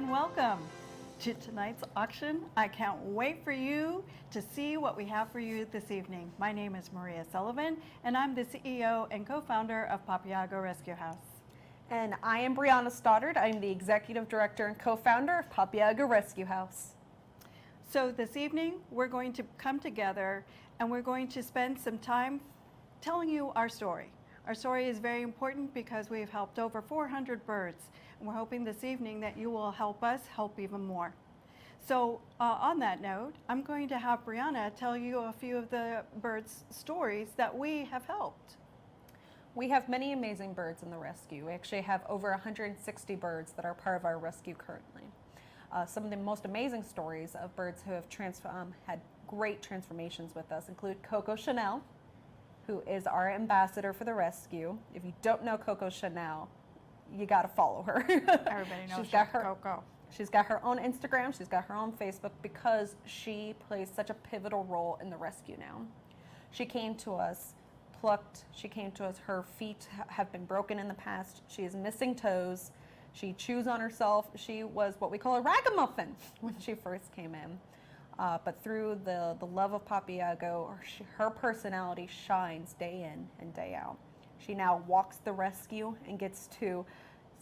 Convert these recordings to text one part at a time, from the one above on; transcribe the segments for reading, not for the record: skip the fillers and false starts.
and welcome to tonight's auction. I can't wait for you to see what we have for you this evening. My name is Maria Sullivan, and I'm the CEO and co-founder of Papayago Rescue House. And I am Brianna Stoddard. I'm the Executive Director and co-founder of Papayago Rescue House. So this evening, we're going to come together and we're going to spend some time telling you our story. Our story is very important because we've helped over 400 birds, and we're hoping this evening that you will help us help even more. So on that note, I'm going to have Brianna tell you a few of the birds' stories that we have helped. We have many amazing birds in the rescue. We actually have over 160 birds that are part of our rescue currently. Some of the most amazing stories of birds who have had great transformations with us include Coco Chanel, who is our ambassador for the rescue. If you don't know Coco Chanel, you got to follow her. Everybody knows Coco. She's got her own Instagram, she's got her own Facebook, because she plays such a pivotal role in the rescue now. She came to us plucked, she came to us, her feet have been broken in the past, she is missing toes, she chews on herself, she was what we call a ragamuffin when she first came in. But through the love of Papayago, her personality shines day in and day out. She now walks the rescue and gets to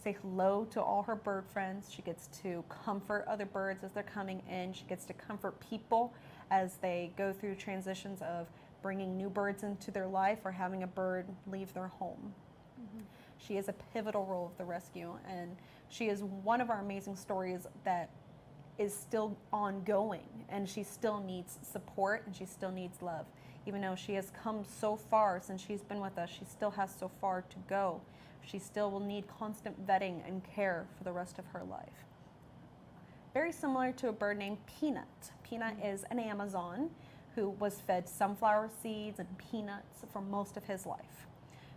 say hello to all her bird friends. She gets to comfort other birds as they're coming in. She gets to comfort people as they go through transitions of bringing new birds into their life or having a bird leave their home. Mm-hmm. She is a pivotal role of the rescue, and she is one of our amazing stories that is still ongoing, and she still needs support and she still needs love. Even though she has come so far since she's been with us, she still has so far to go. She still will need constant vetting and care for the rest of her life. Very similar to a bird named Peanut. Peanut is an Amazon who was fed sunflower seeds and peanuts for most of his life.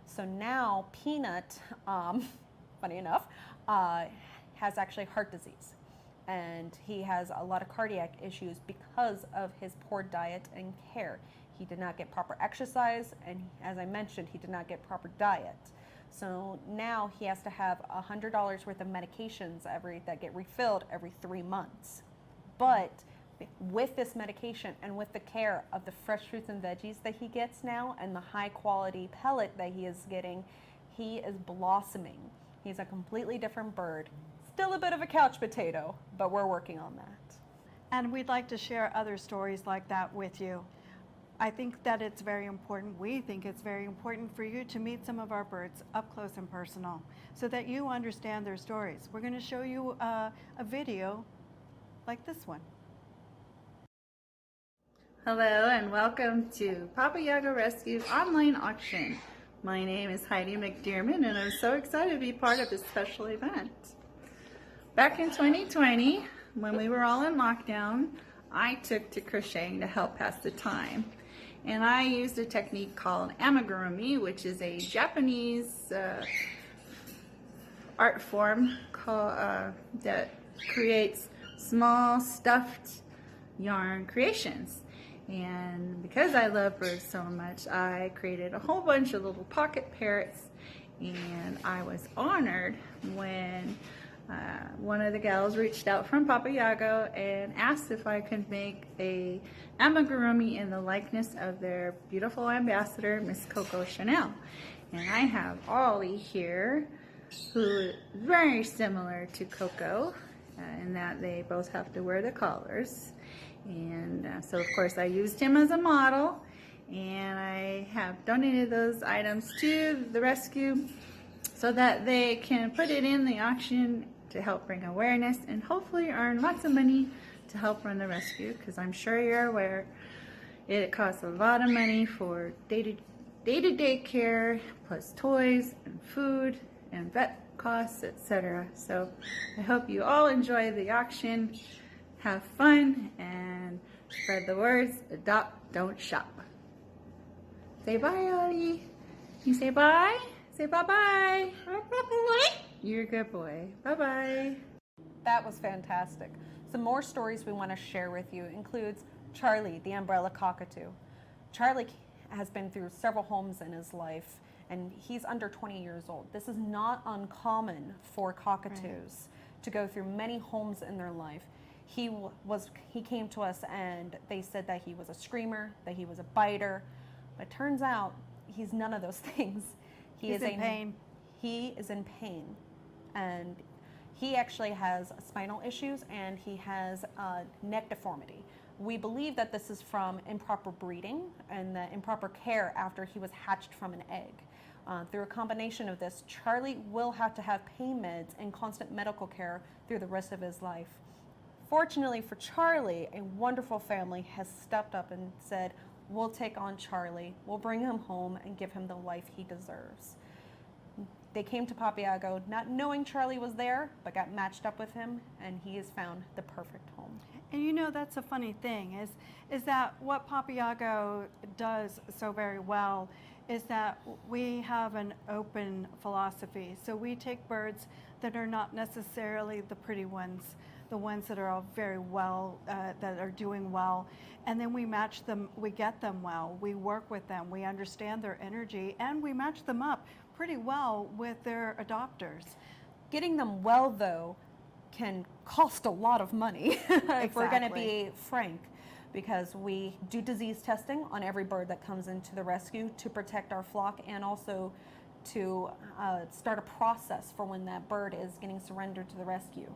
So now Peanut, funny enough, has actually heart disease. And he has a lot of cardiac issues because of his poor diet and care. He did not get proper exercise, and as I mentioned, he did not get proper diet. So now he has to have $100 worth of medications that get refilled every 3 months. But with this medication and with the care of the fresh fruits and veggies that he gets now and the high quality pellet that he is getting, he is blossoming. He's a completely different bird. Still a bit of a couch potato, but we're working on that. And we'd like to share other stories like that with you. I think that it's very important, we think it's very important for you to meet some of our birds up close and personal so that you understand their stories. We're going to show you a video like this one. Hello and welcome to Papayago Rescue's online auction. My name is Heidi McDermott, and I'm so excited to be part of this special event. Back in 2020, when we were all in lockdown, I took to crocheting to help pass the time. And I used a technique called amigurumi, which is a Japanese art form that creates small stuffed yarn creations. And because I love birds so much, I created a whole bunch of little pocket parrots, and I was honored when one of the gals reached out from Papayago and asked if I could make a amigurumi in the likeness of their beautiful ambassador, Miss Coco Chanel. And I have Ollie here, who is very similar to Coco in that they both have to wear the collars. And so of course I used him as a model, and I have donated those items to the rescue so that they can put it in the auction to help bring awareness and hopefully earn lots of money to help run the rescue, because I'm sure you're aware it costs a lot of money for day-to-day care, plus toys and food and vet costs, etc. So I hope you all enjoy the auction, have fun, and spread the words, adopt, don't shop. Say bye, Ollie. You say bye? Say bye-bye. You're a good boy. Bye-bye. That was fantastic. Some more stories we want to share with you includes Charlie, the umbrella cockatoo. Charlie has been through several homes in his life, and he's under 20 years old. This is not uncommon for cockatoos to go through many homes in their life. He came to us and they said that he was a screamer, that he was a biter, but it turns out he's none of those things. He's in pain. He is in pain, and he actually has spinal issues and he has a neck deformity. We believe that this is from improper breeding and the improper care after he was hatched from an egg. Through a combination of this, Charlie will have to have pain meds and constant medical care through the rest of his life. Fortunately for Charlie, a wonderful family has stepped up and said, we'll take on Charlie, we'll bring him home and give him the life he deserves. They came to Papayago not knowing Charlie was there, but got matched up with him, and he has found the perfect home. And you know, that's a funny thing, is that what Papayago does so very well is that we have an open philosophy. So we take birds that are not necessarily the pretty ones, the ones that are all very well, that are doing well, and then we match them, we get them well, we work with them, we understand their energy, and we match them up pretty well with their adopters. Getting them well, though, can cost a lot of money, if we're going to Exactly. be frank, because we do disease testing on every bird that comes into the rescue to protect our flock and also to start a process for when that bird is getting surrendered to the rescue.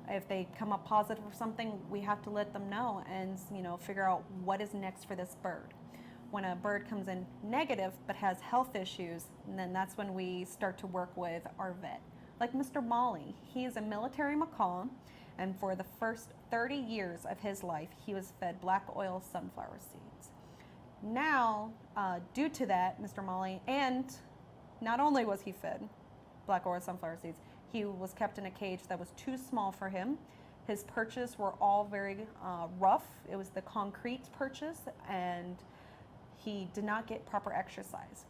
If they come up positive for something, we have to let them know and figure out what is next for this bird. When a bird comes in negative but has health issues, then that's when we start to work with our vet. Like Mr. Molly, he is a military macaw, and for the first 30 years of his life, he was fed black oil sunflower seeds. Now, due to that, Mr. Molly, and not only was he fed black oil sunflower seeds, he was kept in a cage that was too small for him. His perches were all very rough. It was the concrete perches, and he did not get proper exercise.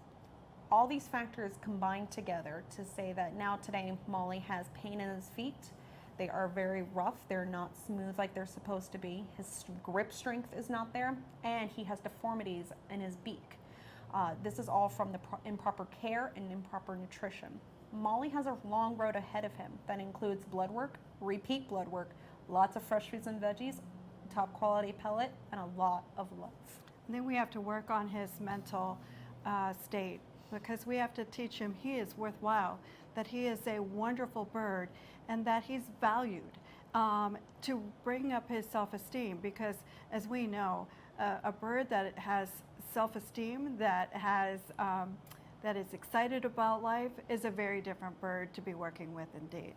All these factors combined together to say that now today Molly has pain in his feet. They are very rough. They're not smooth like they're supposed to be. His grip strength is not there, and he has deformities in his beak. This is all from the improper care and improper nutrition. Molly has a long road ahead of him that includes blood work, repeat blood work, lots of fresh fruits and veggies, top quality pellet, and a lot of love. And then we have to work on his mental state, because we have to teach him he is worthwhile, that he is a wonderful bird, and that he's valued, to bring up his self-esteem, because as we know, a bird that has self-esteem, that is excited about life, is a very different bird to be working with indeed.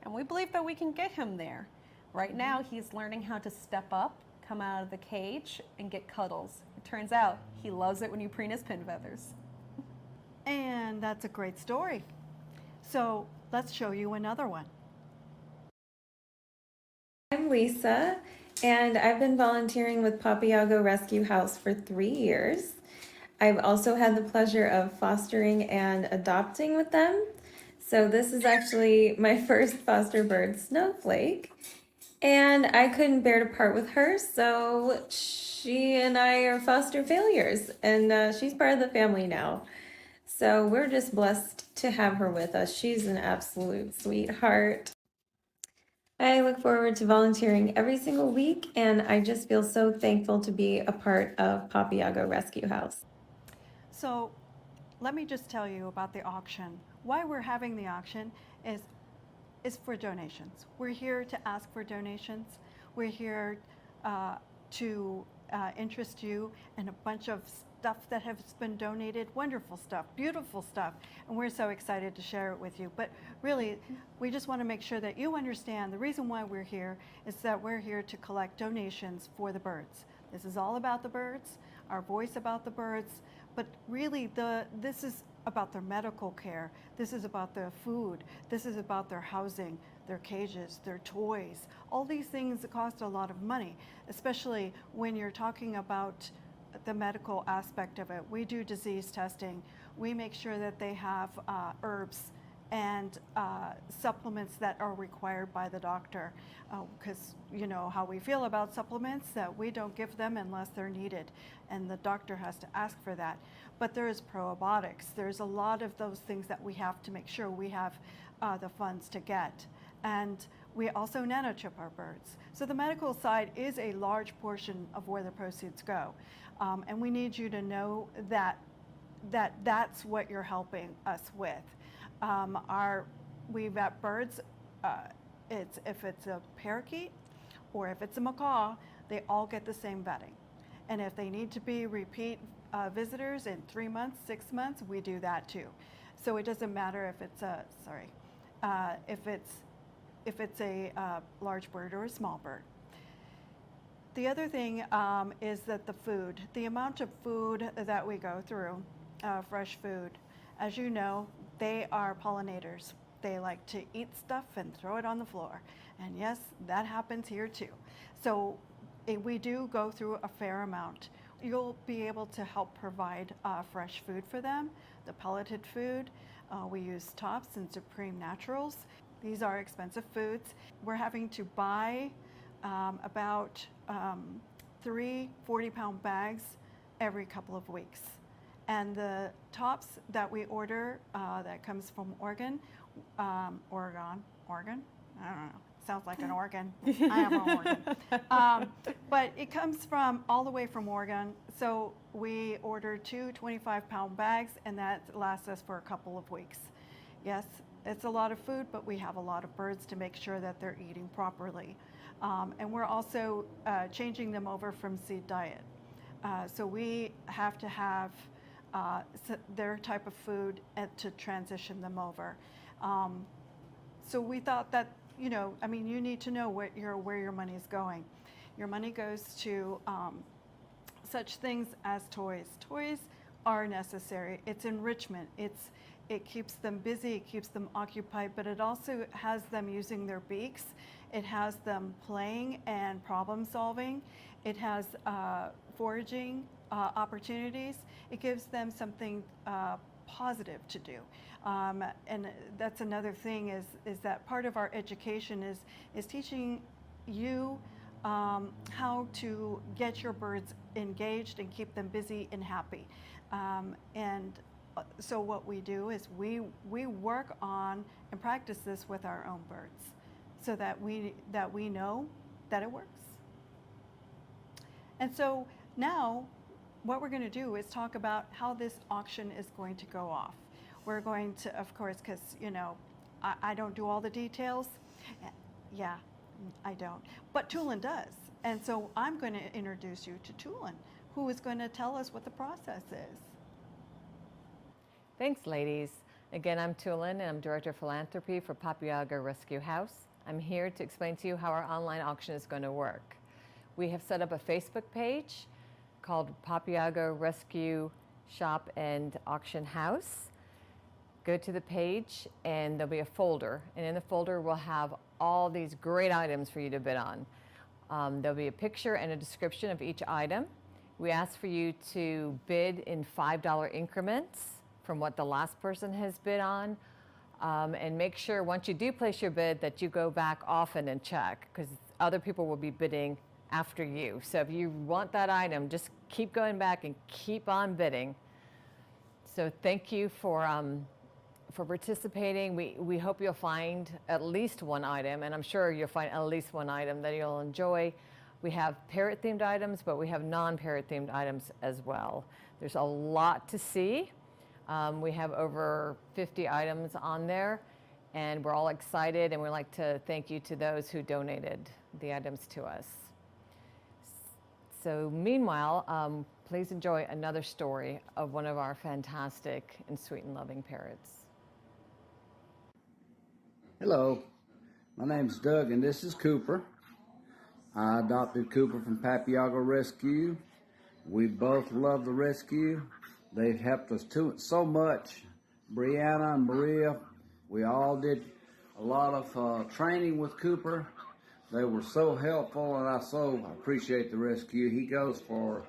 And we believe that we can get him there. Right now, he's learning how to step up, come out of the cage, and get cuddles. It turns out he loves it when you preen his pin feathers. And that's a great story. So let's show you another one. I'm Lisa, and I've been volunteering with Papayago Rescue House for 3 years. I've also had the pleasure of fostering and adopting with them. So this is actually my first foster bird, Snowflake. And I couldn't bear to part with her, so she and I are foster failures, and she's part of the family now. So we're just blessed to have her with us. She's an absolute sweetheart. I look forward to volunteering every single week, and I just feel so thankful to be a part of Papayago Rescue House. So let me just tell you about the auction. Why we're having the auction is for donations. We're here to ask for donations. We're here to interest you in a bunch of stuff that has been donated, wonderful stuff, beautiful stuff, and we're so excited to share it with you. But really, we just want to make sure that you understand the reason why we're here is that we're here to collect donations for the birds. This is all about the birds, our voice about the birds, but really this is about their medical care. This is about their food. This is about their housing, their cages, their toys. All these things cost a lot of money, especially when you're talking about the medical aspect of it. We do disease testing. We make sure that they have herbs and supplements that are required by the doctor, because you know how we feel about supplements, that we don't give them unless they're needed, and the doctor has to ask for that. But there is probiotics. There's a lot of those things that we have to make sure we have the funds to get. And We also nanochip our birds. So the medical side is a large portion of where the proceeds go. And we need you to know that that's what you're helping us with. We've got birds, if it's a parakeet or if it's a macaw, they all get the same vetting. And if they need to be repeat visitors in 3 months, 6 months, we do that too. So it doesn't matter if it's a large bird or a small bird. The other thing is that the amount of food that we go through, fresh food, as you know, they are pollinators. They like to eat stuff and throw it on the floor. And yes, that happens here too. So we do go through a fair amount. You'll be able to help provide fresh food for them, the pelleted food. We use Tops and Supreme Naturals. These are expensive foods. We're having to buy about 3 40-pound bags every couple of weeks. And the Tops that we order that comes from Oregon, I don't know. Sounds like an organ. I am an organ. But it comes from all the way from Oregon. So we order 2 25-pound bags, and that lasts us for a couple of weeks. Yes, it's a lot of food, but we have a lot of birds to make sure that they're eating properly. And we're also changing them over from seed diet. So we have to have their type of food to transition them over. So we thought that, you need to know where your money is going. Your money goes to such things as toys. Toys are necessary. It's enrichment. It keeps them busy, it keeps them occupied, but it also has them using their beaks. It has them playing and problem solving. It has foraging opportunities. It gives them something positive to do. And that's another thing is that part of our education is teaching you how to get your birds engaged and keep them busy and happy. So what we do is we work on and practice this with our own birds so that we know that it works. And so now what we're going to do is talk about how this auction is going to go off. We're going to, of course, because, I don't do all the details. Yeah, I don't. But Tulin does. And so I'm going to introduce you to Tulin, who is going to tell us what the process is. Thanks, ladies. Again, I'm Tulin, and I'm Director of Philanthropy for Papayago Rescue House. I'm here to explain to you how our online auction is going to work. We have set up a Facebook page called Papayago Rescue Shop and Auction House. Go to the page, and there'll be a folder. And in the folder, we'll have all these great items for you to bid on. There'll be a picture and a description of each item. We ask for you to bid in $5 increments from what the last person has bid on, and make sure once you do place your bid that you go back often and check, because other people will be bidding after you. So if you want that item, just keep going back and keep on bidding. So thank you for participating. We hope you'll find at least one item, and I'm sure you'll find at least one item that you'll enjoy. We have parrot-themed items, but we have non-parrot-themed items as well. There's a lot to see. We have over 50 items on there, and we're all excited, and we'd like to thank you to those who donated the items to us. So meanwhile, please enjoy another story of one of our fantastic and sweet and loving parrots. Hello, my name's Doug, and this is Cooper. I adopted Cooper from Papayago Rescue. We both love the rescue. They've helped us so much. Brianna and Maria, we all did a lot of training with Cooper. They were so helpful, and I so appreciate the rescue. He goes for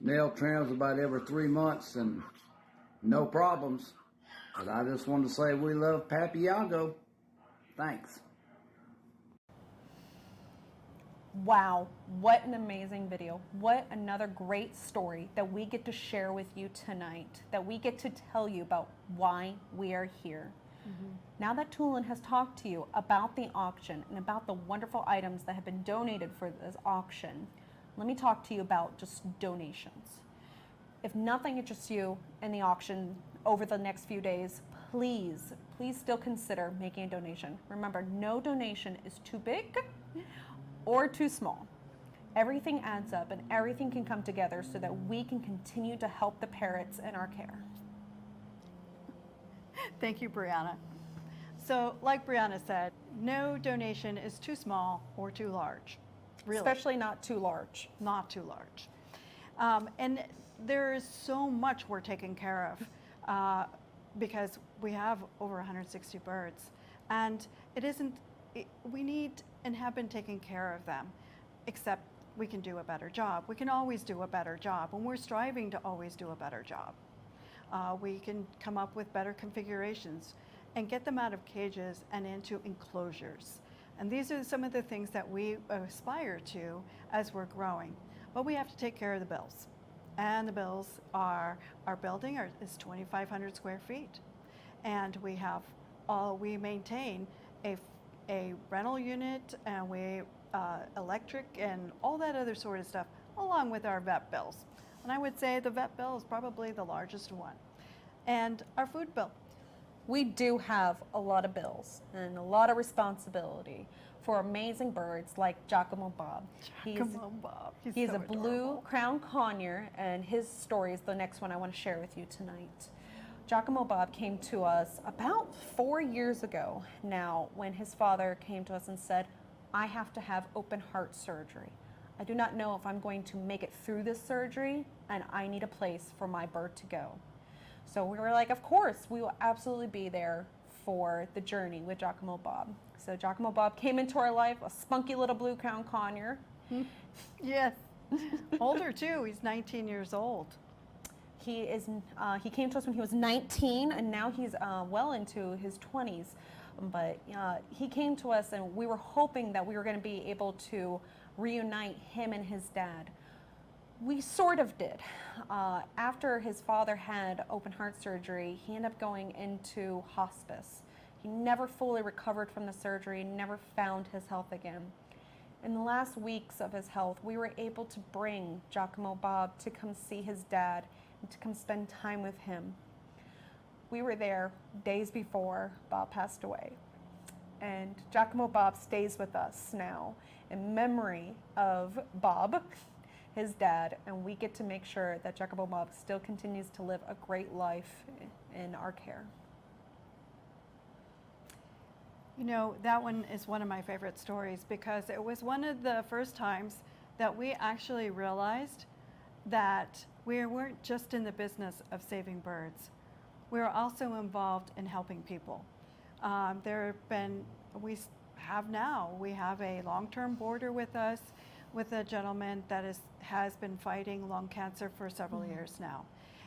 nail trims about every 3 months, and no problems. But I just wanted to say we love Papayago. Thanks. Wow, what an amazing video. What another great story that we get to share with you tonight, that we get to tell you about why we are here. Now that Tulin has talked to you about the auction and about the wonderful items that have been donated for this auction, let me talk to you about just donations. If nothing interests you in the auction over the next few days, please still consider making a donation. Remember, no donation is too big or too small. Everything adds up and everything can come together so that we can continue to help the parrots in our care. Thank you, Brianna. So, like Brianna said, no donation is too small or too large. Really. Especially not too large. Not too large. And there is so much we're taking care of because we have over 160 birds. And we need and have been taking care of them, except we can do a better job. We can always do a better job, and we're striving to always do a better job. We can come up with better configurations and get them out of cages and into enclosures. And these are some of the things that we aspire to as we're growing. But we have to take care of the bills. And the bills are, our building is 2,500 square feet. And we maintain a rental unit, and electric and all that other sort of stuff, along with our vet bills. And I would say the vet bill is probably the largest one. And our food bill. We do have a lot of bills and a lot of responsibility for amazing birds like Giacomo Bob. Giacomo Bob. He's so a blue adorable. crown conure, and his story is the next one I want to share with you tonight. Giacomo Bob came to us about 4 years ago now, when his father came to us and said, I have to have open heart surgery. I do not know if I'm going to make it through this surgery, and I need a place for my bird to go. So we were like, of course, we will absolutely be there for the journey with Giacomo Bob. So Giacomo Bob came into our life, a spunky little blue crown conure. Yes. Older too. He's 19 years old. He came to us when he was 19, and now he's well into his 20s. But he came to us, and we were hoping that we were going to be able to reunite him and his dad. We sort of did. After his father had open heart surgery, he ended up going into hospice. He never fully recovered from the surgery, never found his health again. In the last weeks of his health, we were able to bring Giacomo Bob to come see his dad and to come spend time with him. We were there days before Bob passed away. And Giacomo Bob stays with us now in memory of Bob, his dad, and we get to make sure that Giacomo Bob still continues to live a great life in our care. You know, that one is one of my favorite stories because it was one of the first times that we actually realized that we weren't just in the business of saving birds. We are also involved in helping people. We have a long-term boarder with us, with a gentleman that has been fighting lung cancer for several years now.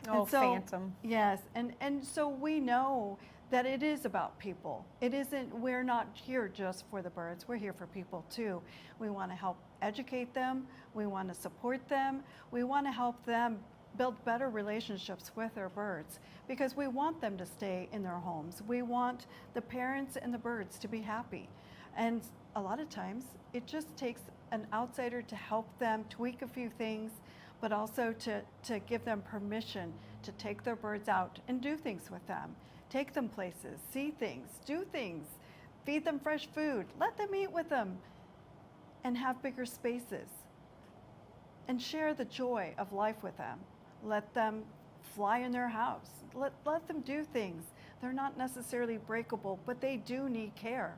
Oh, And so, Phantom. Yes, and so we know that it is about people. We're not here just for the birds, we're here for people too. We want to help educate them, we want to support them, we want to help them build better relationships with their birds because we want them to stay in their homes. We want the parents and the birds to be happy. And a lot of times it just takes an outsider to help them tweak a few things, but also to give them permission to take their birds out and do things with them. Take them places, see things, do things, feed them fresh food, let them eat with them, and have bigger spaces. And share the joy of life with them. Let them fly in their house. Let them do things. They're not necessarily breakable, but they do need care.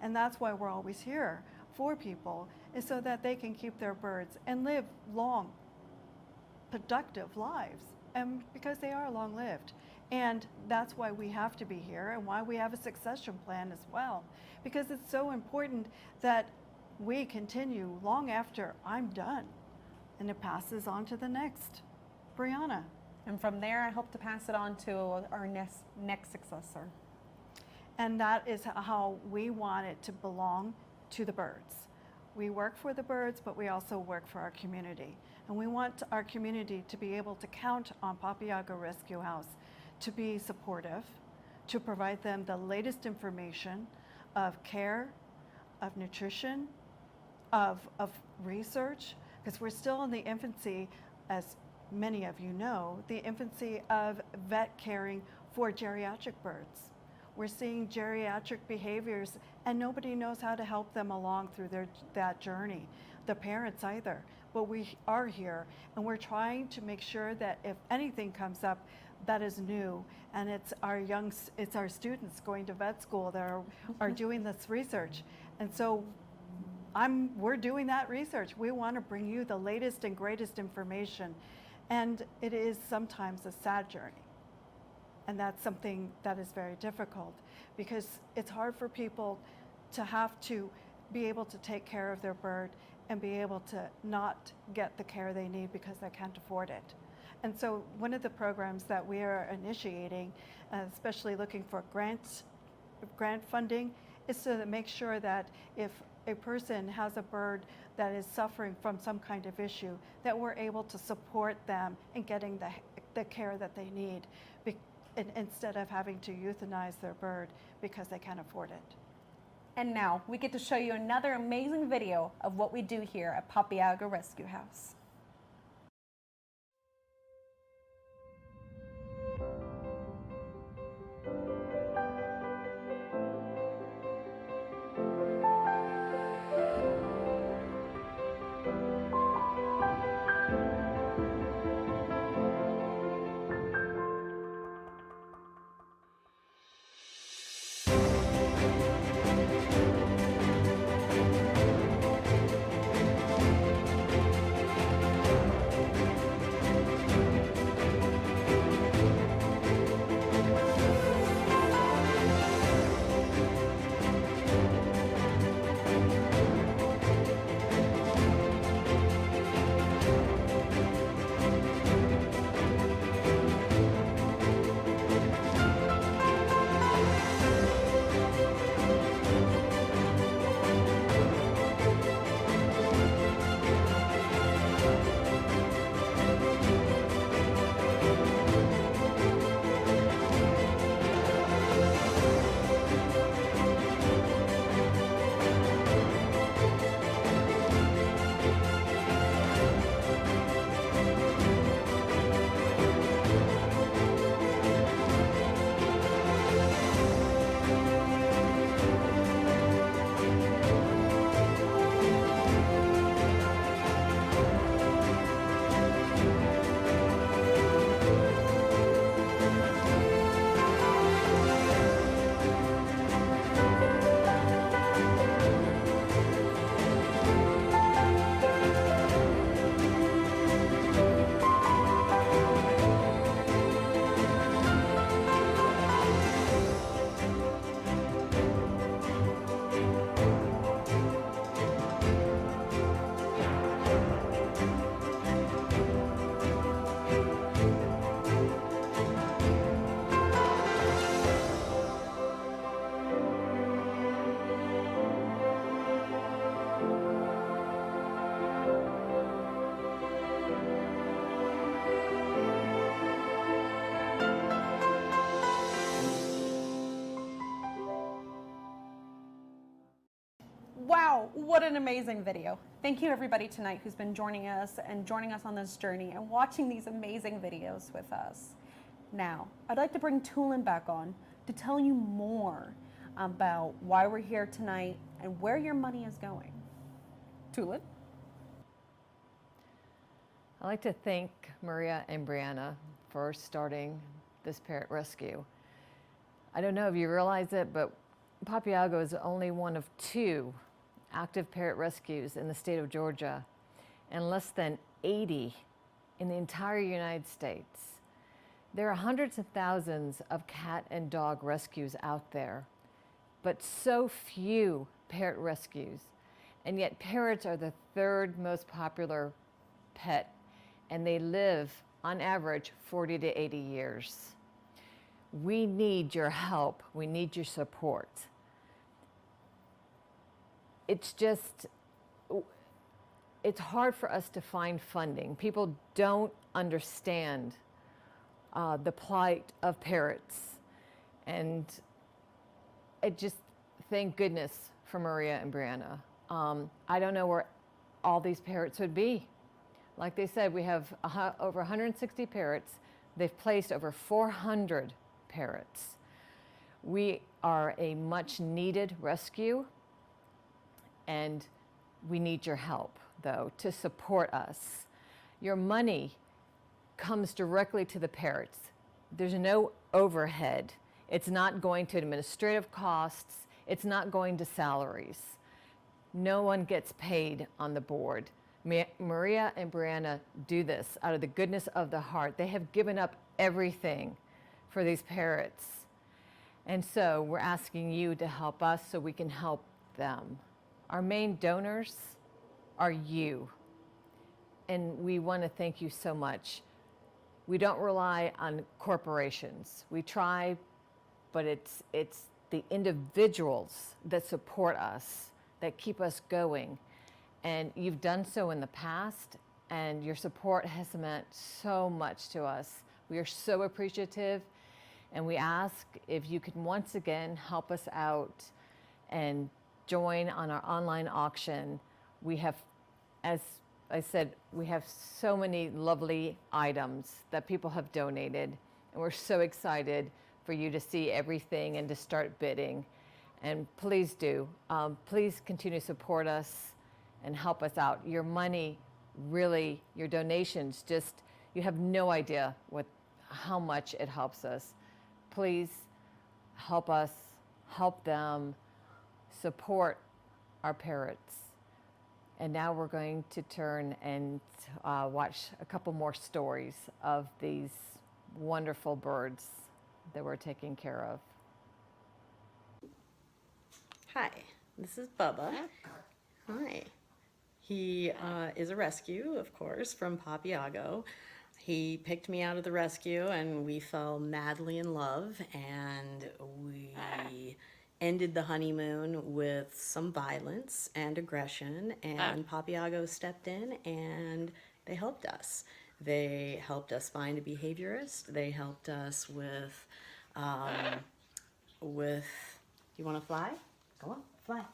And that's why we're always here for people, is so that they can keep their birds and live long, productive lives, and because they are long-lived. And that's why we have to be here and why we have a succession plan as well, because it's so important that we continue long after I'm done, and it passes on to the next. Brianna. And from there, I hope to pass it on to our next successor. And that is how we want it to belong to the birds. We work for the birds, but we also work for our community. And we want our community to be able to count on Papayago Rescue House to be supportive, to provide them the latest information of care, of nutrition, of research, because we're still in the infancy, as many of you know, the infancy of vet caring for geriatric birds. We're seeing geriatric behaviors and nobody knows how to help them along through that journey, the parents either. But we are here and we're trying to make sure that if anything comes up that is new, and it's our students going to vet school that are doing this research. And so we're doing that research. We want to bring you the latest and greatest information. And it is sometimes a sad journey. And that's something that is very difficult because it's hard for people to have to be able to take care of their bird and be able to not get the care they need because they can't afford it. And so one of the programs that we are initiating, especially looking for grant funding, is to make sure that if a person has a bird that is suffering from some kind of issue, that we're able to support them in getting the care that they need, instead of having to euthanize their bird because they can't afford it. And now we get to show you another amazing video of what we do here at Papayago Rescue House. Wow, what an amazing video. Thank you everybody tonight who's been joining us on this journey and watching these amazing videos with us. Now, I'd like to bring Tulin back on to tell you more about why we're here tonight and where your money is going. Tulin? I'd like to thank Maria and Brianna for starting this parrot rescue. I don't know if you realize it, but Papayago is only one of 2 active parrot rescues in the state of Georgia and less than 80 in the entire United States. There are hundreds of thousands of cat and dog rescues out there, but so few parrot rescues. And yet parrots are the 3rd most popular pet, and they live on average 40 to 80 years. We need your help. We need your support. It's hard for us to find funding. People don't understand the plight of parrots. And it just, thank goodness for Maria and Brianna. I don't know where all these parrots would be. Like they said, we have over 160 parrots. They've placed over 400 parrots. We are a much needed rescue, and we need your help, though, to support us. Your money comes directly to the parrots. There's no overhead. It's not going to administrative costs. It's not going to salaries. No one gets paid on the board. Maria and Brianna do this out of the goodness of the heart. They have given up everything for these parrots. And so we're asking you to help us so we can help them. Our main donors are you. And we want to thank you so much. We don't rely on corporations. We try, but it's the individuals that support us, that keep us going. And you've done so in the past, and your support has meant so much to us. We are so appreciative, and we ask if you can once again help us out and join on our online auction. We have, as I said, we have so many lovely items that people have donated, and we're so excited for you to see everything and to start bidding. And please do. Please continue to support us and help us out. Your money, really, your donations, just, you have no idea how much it helps us. Please help us, help them, support our parrots. And now we're going to turn and watch a couple more stories of these wonderful birds that we're taking care of. Hi, this is Bubba. Hi. He is a rescue, of course, from Papayago. He picked me out of the rescue and we fell madly in love, and we ended the honeymoon with some violence and aggression, and Papayago stepped in and they helped us. They helped us find a behaviorist. They helped us with you want to fly? Go on, fly.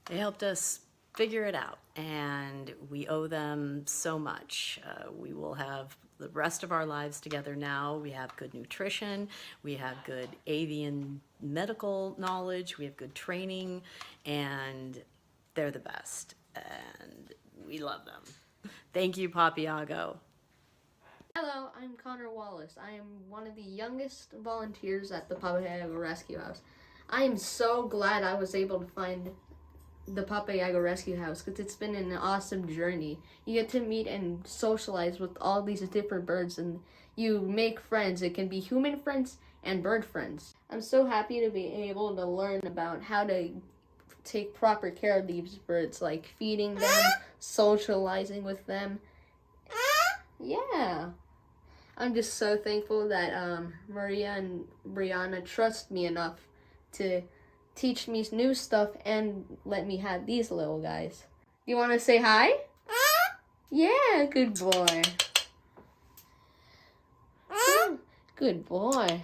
They helped us figure it out, and we owe them so much. We will have the rest of our lives together now. We have good nutrition, we have good avian medical knowledge, we have good training, and they're the best, and we love them. Thank you, Papayago. Hello, I'm Connor Wallace. I am one of the youngest volunteers at the Papayago Rescue House. I am so glad I was able to find the Papayago Rescue House because it's been an awesome journey. You get to meet and socialize with all these different birds, and you make friends. It can be human friends and bird friends. I'm so happy to be able to learn about how to take proper care of these birds, like feeding them, socializing with them. Yeah. I'm just so thankful that Maria and Brianna trust me enough to teach me new stuff and let me have these little guys. You want to say hi? Yeah, good boy. Good boy.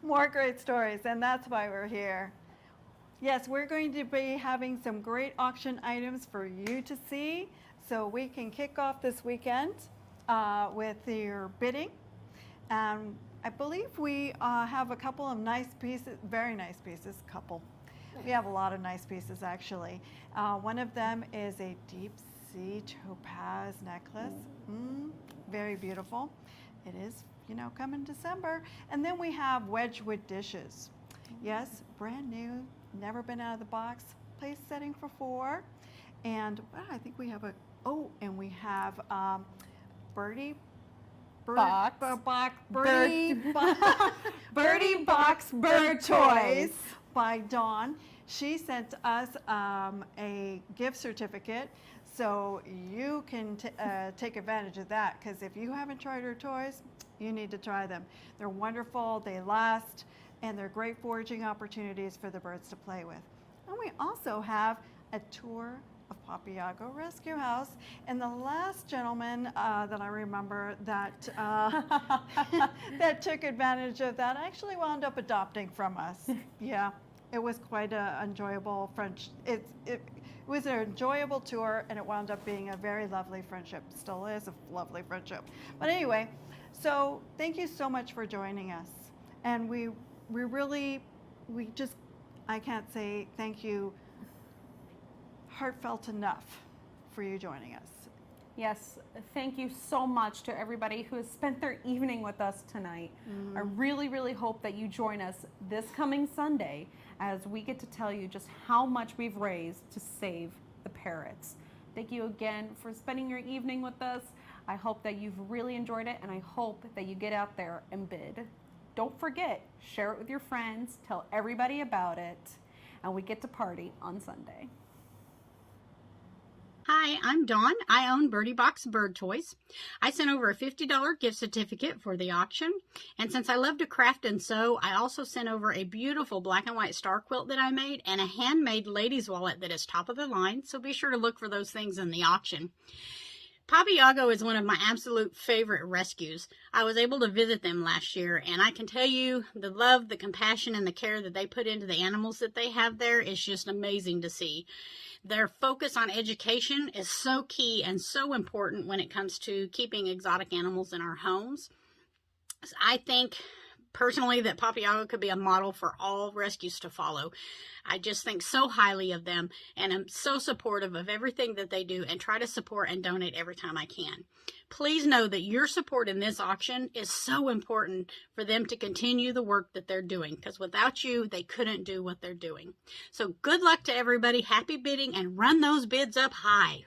More great stories, and that's why we're here. Yes, we're going to be having some great auction items for you to see, so we can kick off this weekend with your bidding. I believe we have a couple of nice pieces, very nice pieces, couple. We have a lot of nice pieces, actually. One of them is a deep sea topaz necklace. Very beautiful. It is, come December. And then we have Wedgwood dishes. Yes, brand new, never been out of the box. Place setting for 4. And I think we have and we have Birdie Box Bird Toys by Dawn. She sent us a gift certificate, so you can take advantage of that, because if you haven't tried her toys, you need to try them. They're wonderful, they last, and they're great foraging opportunities for the birds to play with. And we also have a tour of Papayago Rescue House. And the last gentleman that I remember that that took advantage of that actually wound up adopting from us. Yeah, it was quite an enjoyable It was an enjoyable tour, and it wound up being a very lovely friendship. Still is a lovely friendship. But anyway, so thank you so much for joining us. And I can't say thank you heartfelt enough for you joining us. Yes, thank you so much to everybody who has spent their evening with us tonight. I really, really hope that you join us this coming Sunday as we get to tell you just how much we've raised to save the parrots. Thank you again for spending your evening with us. I hope that you've really enjoyed it, and I hope that you get out there and bid. Don't forget, share it with your friends, tell everybody about it, and we get to party on Sunday. Hi, I'm Dawn. I own Birdie Box Bird Toys. I sent over a $50 gift certificate for the auction. And since I love to craft and sew, I also sent over a beautiful black and white star quilt that I made and a handmade ladies wallet that is top of the line. So be sure to look for those things in the auction. Papayago is one of my absolute favorite rescues. I was able to visit them last year, and I can tell you the love, the compassion, and the care that they put into the animals that they have there is just amazing to see. Their focus on education is so key and so important when it comes to keeping exotic animals in our homes. I think personally that Papayago could be a model for all rescues to follow. I just think so highly of them, and I'm so supportive of everything that they do and try to support and donate every time I can. Please know that your support in this auction is so important for them to continue the work that they're doing, because without you, they couldn't do what they're doing. So good luck to everybody. Happy bidding, and run those bids up high.